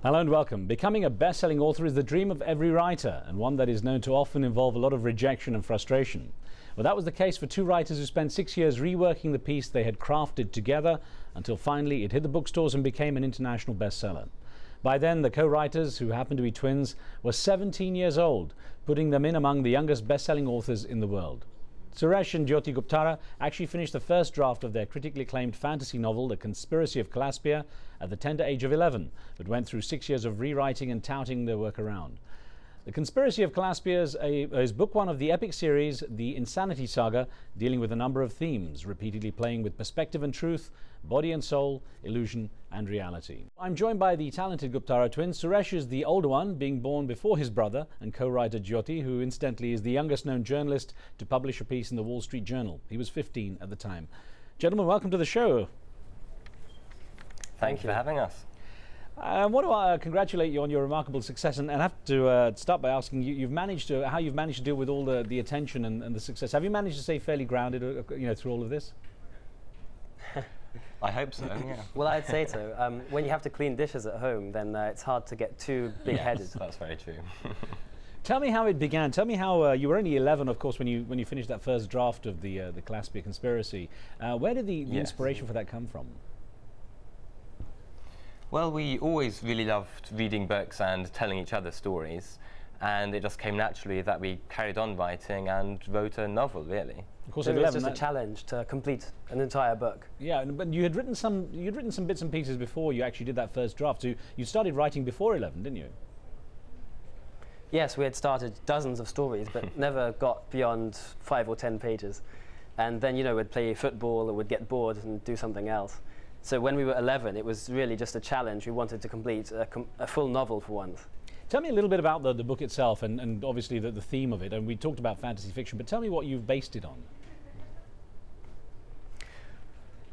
Hello and welcome. Becoming a best-selling author is the dream of every writer, and one that is known to often involve a lot of rejection and frustration. Well, that was the case for two writers who spent 6 years reworking the piece they had crafted together until finally it hit the bookstores and became an international bestseller. By then, the co-writers, who happened to be twins, were 17 years old, putting them in among the youngest best-selling authors in the world. Suresh and Jyoti Guptara actually finished the first draft of their critically acclaimed fantasy novel, The Conspiracy of Calaspia, at the tender age of 11, but went through 6 years of rewriting and touting their work around. The Conspiracy of Calaspia is book one of the epic series, The Insanity Saga, dealing with a number of themes, repeatedly playing with perspective and truth, body and soul, illusion and reality. I'm joined by the talented Guptara twins. Suresh is the older one, being born before his brother, and co-writer Jyoti, who incidentally is the youngest known journalist to publish a piece in the Wall Street Journal. He was 15 at the time. Gentlemen, welcome to the show. Thank you for having us. I want to congratulate you on your remarkable success, and have to start by asking you, how you've managed to deal with all the attention and the success. Have you managed to stay fairly grounded, through all of this? I hope so. Yeah. Well, I'd say so. When you have to clean dishes at home, then it's hard to get too big-headed. Yes, that's very true. Tell me how it began. Tell me how you were only 11, of course, when you finished that first draft of the Calaspia Conspiracy. Where did the inspiration for that come from? Well, we always really loved reading books and telling each other stories, and it just came naturally that we carried on writing and wrote a novel, really. Of course, so it was just a challenge to complete an entire book. Yeah, but you had written some bits and pieces before you actually did that first draft. So you started writing before 11, didn't you? Yes, we had started dozens of stories, but never got beyond 5 or 10 pages. And then, we'd play football or we'd get bored and do something else. So when we were 11, it was really just a challenge. We wanted to complete a full novel for once. Tell me a little bit about the book itself and obviously the theme of it. And we talked about fantasy fiction, but tell me what you've based it on.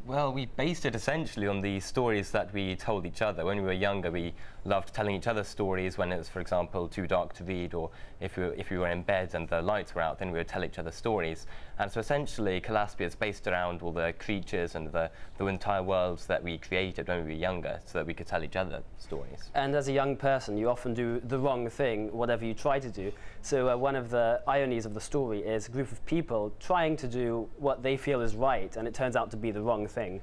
Well, we based it essentially on the stories that we told each other. When we were younger, we loved telling each other stories when it was, for example, too dark to read, or if we were in bed and the lights were out, then we would tell each other stories. And so essentially, Calaspia is based around all the creatures and the entire worlds that we created when we were younger, so that we could tell each other stories. And as a young person, you often do the wrong thing, whatever you try to do. So one of the ironies of the story is a group of people trying to do what they feel is right, and it turns out to be the wrong thing.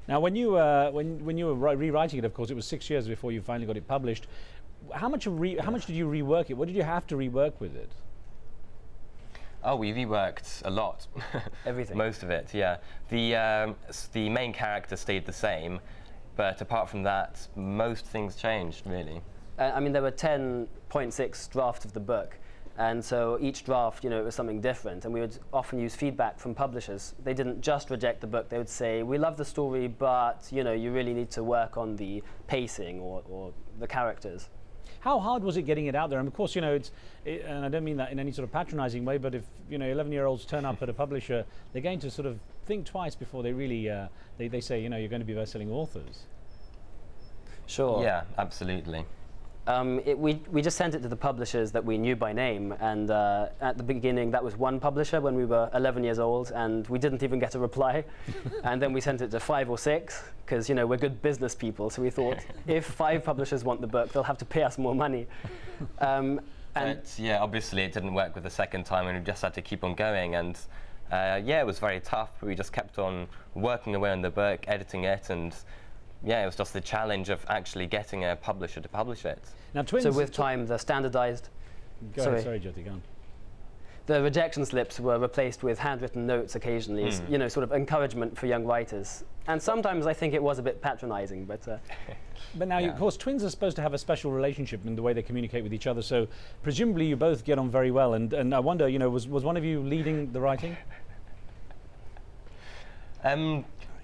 Now, when you were rewriting it, of course, it was 6 years before you finally got it published. How much did you rework it? What did you have to rework with it? Oh, we reworked a lot. Everything. Most of it, yeah. The main character stayed the same, but apart from that, most things changed, really. I mean, there were 10.6 drafts of the book. And so each draft, it was something different, and we would often use feedback from publishers. They didn't just reject the book. They would say, we love the story, but you really need to work on the pacing or the characters. How hard was it getting it out there? And of course, and I don't mean that in any sort of patronizing way, but if 11-year-olds turn up at a publisher, they're going to sort of think twice before they really they say, you're going to be best-selling authors. Sure. Yeah, absolutely. We just sent it to the publishers that we knew by name, and at the beginning that was one publisher when we were 11 years old, and we didn't even get a reply. And then we sent it to 5 or 6, because we're good business people, so we thought if 5 publishers want the book, they'll have to pay us more money. But yeah, obviously it didn't work with the second time, and we just had to keep on going. And yeah, it was very tough, but we just kept on working away on the book, editing it, and yeah, it was just the challenge of actually getting a publisher to publish it. Now, twins. So with time, the standardized. Sorry, Jyoti, go on. The rejection slips were replaced with handwritten notes occasionally, sort of encouragement for young writers. And sometimes I think it was a bit patronizing, but. But now, of course, twins are supposed to have a special relationship in the way they communicate with each other. So presumably, you both get on very well. And I wonder, was one of you leading the writing?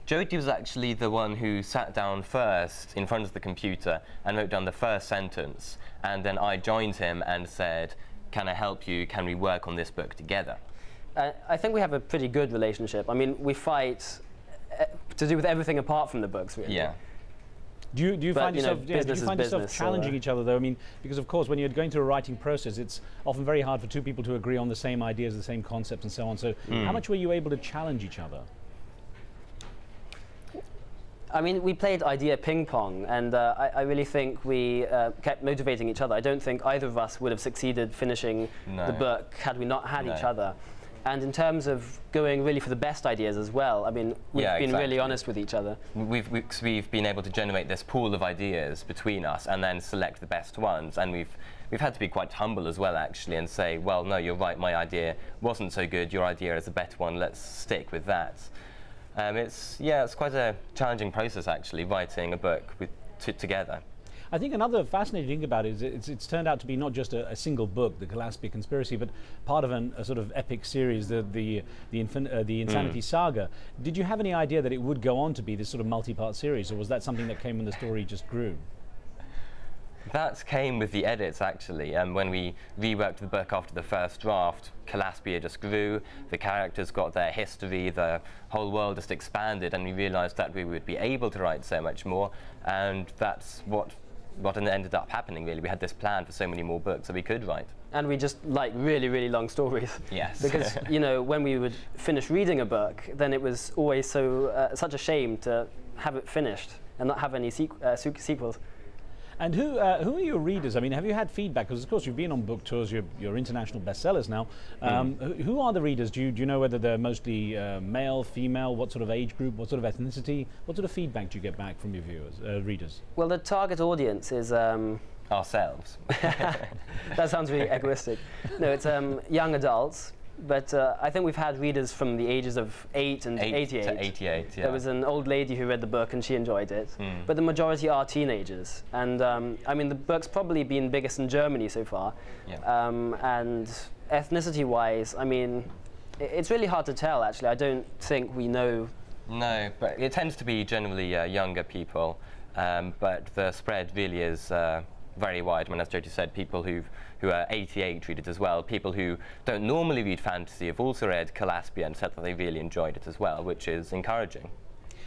Jyoti was actually the one who sat down first in front of the computer and wrote down the first sentence, and then I joined him and said, can I help you? Can we work on this book together? I think we have a pretty good relationship. I mean, we fight to do with everything apart from the books, really. Yeah. Do you find yourself challenging so, each other, though? I mean, because of course, when you're going through a writing process, it's often very hard for two people to agree on the same ideas, the same concepts, and so on. So how much were you able to challenge each other? I mean, we played idea ping pong, and I really think we kept motivating each other. I don't think either of us would have succeeded finishing the book had we not had each other. And in terms of going really for the best ideas as well, I mean, we've been really honest with each other. We've been able to generate this pool of ideas between us and then select the best ones. And we've had to be quite humble as well, actually, and say, well, no, you're right, my idea wasn't so good, your idea is a better one, let's stick with that. It's quite a challenging process, actually, writing a book together. I think another fascinating thing about it is it's turned out to be not just a single book, the Calaspia Conspiracy, but part of a sort of epic series, the Insanity Saga. Did you have any idea that it would go on to be this sort of multi-part series, or was that something that came when the story just grew? That came with the edits, actually. When we reworked the book after the first draft, Calaspia just grew, the characters got their history, the whole world just expanded, and we realized that we would be able to write so much more, and that's what ended up happening, really. We had this plan for so many more books that we could write. And we just like really, really long stories. Yes. Because, you know, when we would finish reading a book, then it was always such a shame to have it finished and not have any sequels. And who are your readers? I mean, have you had feedback? Because, of course, you've been on book tours, you're international bestsellers now. Who are the readers? Do you know whether they're mostly male, female, what sort of age group, what sort of ethnicity? What sort of feedback do you get back from your readers? Well, the target audience is... ourselves. That sounds really egoistic. No, it's young adults. But I think we've had readers from the ages of 8 and 88. To 88, yeah. There was an old lady who read the book and she enjoyed it. But the majority are teenagers. And I mean, the book's probably been biggest in Germany so far. Yeah. And ethnicity-wise, I mean, it's really hard to tell, actually. I don't think we know. No, but it tends to be generally younger people. But the spread really is very wide. I mean, as Jyoti said, people who are 88 read it as well. People who don't normally read fantasy have also read Calaspia and said that they really enjoyed it as well, which is encouraging.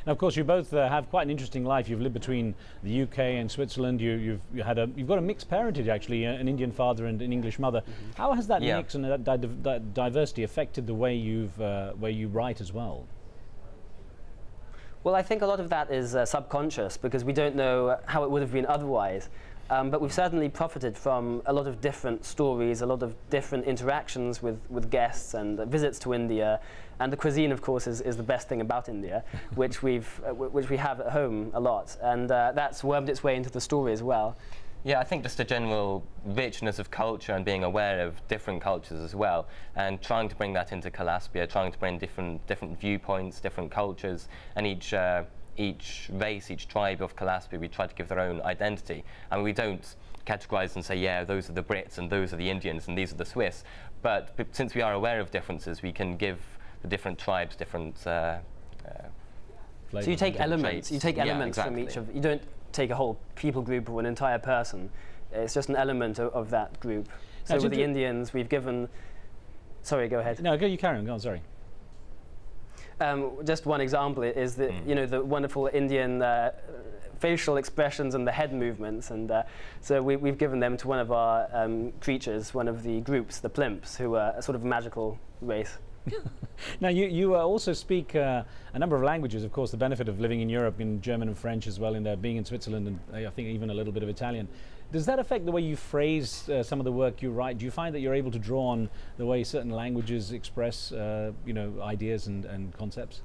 Now, of course, you both have quite an interesting life. You've lived between the UK and Switzerland. You've got a mixed parentage, actually, an Indian father and an English mother. How has that mix and that diversity affected the way you write as well? Well, I think a lot of that is subconscious, because we don't know how it would have been otherwise. But we've certainly profited from a lot of different stories, a lot of different interactions with guests and visits to India. And the cuisine, of course, is the best thing about India, which we have at home a lot. And that's wormed its way into the story as well. Yeah, I think just a general richness of culture and being aware of different cultures as well, and trying to bring that into Calaspia, trying to bring different viewpoints, different cultures, and each race, each tribe of Calaspia, we try to give their own identity. And we don't categorize and say, yeah, those are the Brits and those are the Indians and these are the Swiss. But since we are aware of differences, we can give the different tribes different so you take elements. Traits. You take elements exactly. from each of. You don't take a whole people group or an entire person. It's just an element of that group. So with the Indians, we've given. Sorry, go ahead. No, you carry on. Go on. Sorry. Just one example is that you know, the wonderful Indian facial expressions and the head movements, and so we've given them to one of our creatures, one of the groups, the plimps, who are a sort of magical race. Now, you also speak a number of languages. Of course, the benefit of living in Europe, in German and French as well, in there, being in Switzerland, and I think even a little bit of Italian. Does that affect the way you phrase some of the work you write? Do you find that you're able to draw on the way certain languages express, ideas and concepts?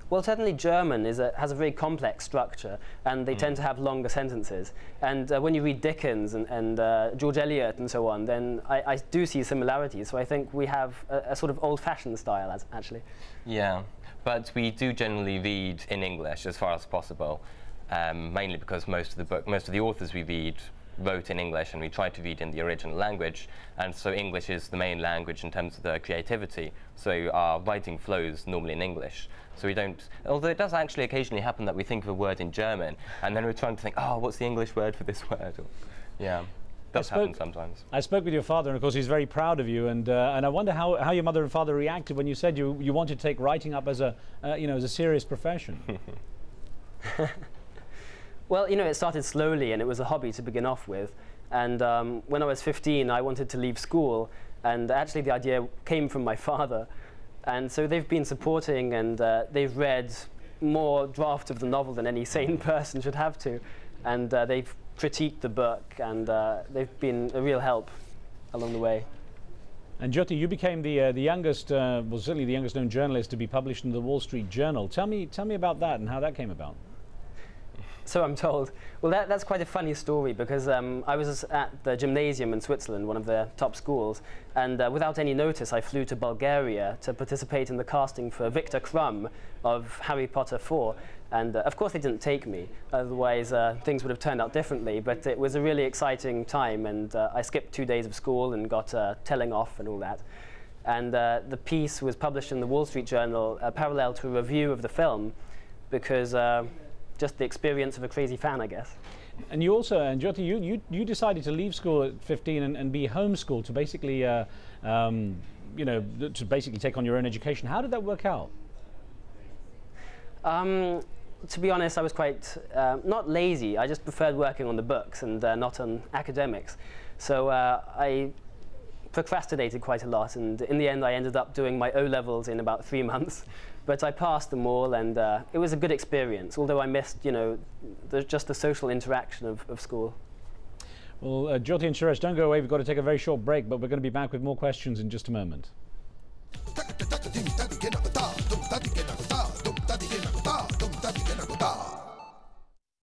Well, certainly German has a very complex structure, and they tend to have longer sentences. And when you read Dickens and George Eliot and so on, then I do see similarities. So I think we have a sort of old-fashioned style, actually. Yeah, but we do generally read in English as far as possible, mainly because most of the authors we read wrote in English, and we try to read in the original language, and so English is the main language in terms of the creativity, so our writing flows normally in English. So we don't, although it does actually occasionally happen that we think of a word in German, and then we're trying to think, oh, what's the English word for this word? Or, yeah, does happen sometimes. I spoke with your father, and of course he's very proud of you, and I wonder how your mother and father reacted when you said you wanted to take writing up as a serious profession. Well, you know, it started slowly, and it was a hobby to begin off with. And when I was 15, I wanted to leave school, and actually the idea came from my father. And so they've been supporting, and they've read more draft of the novel than any sane person should have to. And they've critiqued the book, and they've been a real help along the way. And Jyoti, you became the youngest, well, certainly the youngest known journalist to be published in the Wall Street Journal. Tell me about that and how that came about. So I'm told. Well, that's quite a funny story, because I was at the gymnasium in Switzerland, one of their top schools, and without any notice I flew to Bulgaria to participate in the casting for Victor Crumb of Harry Potter 4. And of course they didn't take me, otherwise things would have turned out differently, but it was a really exciting time, and I skipped 2 days of school and got telling off and all that. And the piece was published in the Wall Street Journal parallel to a review of the film, because just the experience of a crazy fan, I guess. And you also, and Jyoti, you decided to leave school at 15 and be homeschooled to basically, you know, to basically take on your own education. How did that work out? To be honest, I was quite, not lazy, I just preferred working on the books and not on academics. So I procrastinated quite a lot, and in the end I ended up doing my O-levels in about 3 months. But I passed them all, and it was a good experience, although I missed, you know, just the social interaction of school. Well, Jyoti and Suresh, don't go away. We've got to take a very short break, but we're going to be back with more questions in just a moment.